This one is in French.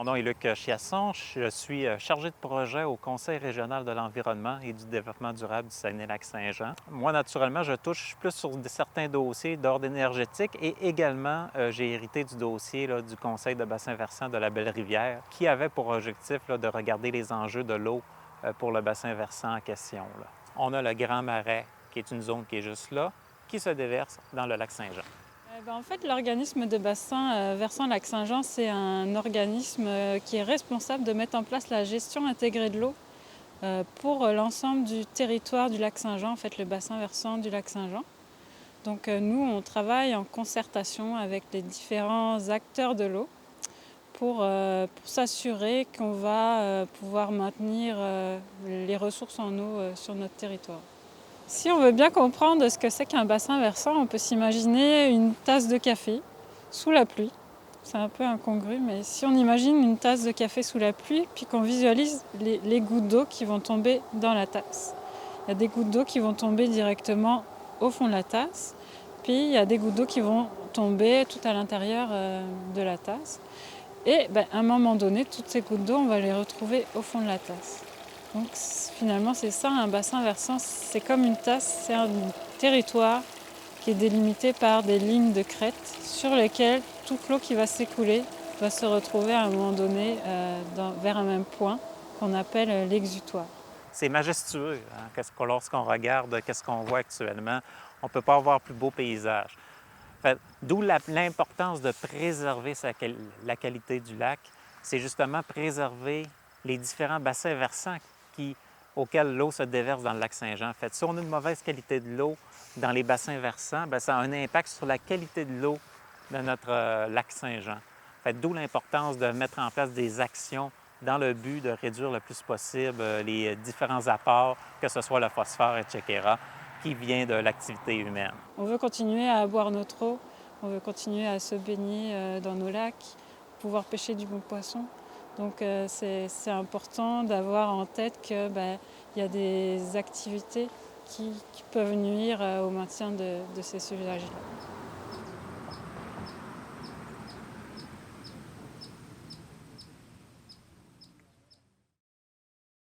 Mon nom est Luc Chiasson, je suis chargé de projet au Conseil régional de l'environnement et du développement durable du Saguenay-Lac-Saint-Jean. Moi, naturellement, je touche plus sur certains dossiers d'ordre énergétique et également, j'ai hérité du dossier du Conseil de bassin versant de la Belle-Rivière qui avait pour objectif de regarder les enjeux de l'eau pour le bassin versant en question. On a le Grand Marais, qui est une zone qui est juste là, qui se déverse dans le lac Saint-Jean. En fait, l'organisme de bassin versant Lac-Saint-Jean, c'est un organisme qui est responsable de mettre en place la gestion intégrée de l'eau pour l'ensemble du territoire du lac Saint-Jean, en fait le bassin versant du lac Saint-Jean. Donc nous, on travaille en concertation avec les différents acteurs de l'eau pour s'assurer qu'on va pouvoir maintenir les ressources en eau sur notre territoire. Si on veut bien comprendre ce que c'est qu'un bassin versant, on peut s'imaginer une tasse de café sous la pluie. C'est un peu incongru, mais si on imagine une tasse de café sous la pluie, puis qu'on visualise les gouttes d'eau qui vont tomber dans la tasse. Il y a des gouttes d'eau qui vont tomber directement au fond de la tasse, puis il y a des gouttes d'eau qui vont tomber tout à l'intérieur de la tasse. Et à un moment donné, toutes ces gouttes d'eau, on va les retrouver au fond de la tasse. Donc finalement, c'est ça, un bassin versant, c'est comme une tasse, c'est un territoire qui est délimité par des lignes de crête sur lesquelles toute l'eau qui va s'écouler va se retrouver à un moment donné vers un même point qu'on appelle l'exutoire. C'est majestueux, hein? Lorsqu'on regarde qu'est-ce qu'on voit actuellement, on ne peut pas avoir plus beau paysage. D'où l'importance de préserver la qualité du lac, c'est justement préserver les différents bassins versants auxquels l'eau se déverse dans le lac Saint-Jean. Si on a une mauvaise qualité de l'eau dans les bassins versants, ça a un impact sur la qualité de l'eau de notre lac Saint-Jean. D'où l'importance de mettre en place des actions dans le but de réduire le plus possible les différents apports, que ce soit le phosphore, etc., qui vient de l'activité humaine. On veut continuer à boire notre eau, on veut continuer à se baigner dans nos lacs, pouvoir pêcher du bon poisson. Donc c'est important d'avoir en tête qu'il y a des activités qui peuvent nuire au maintien de ces usages-là.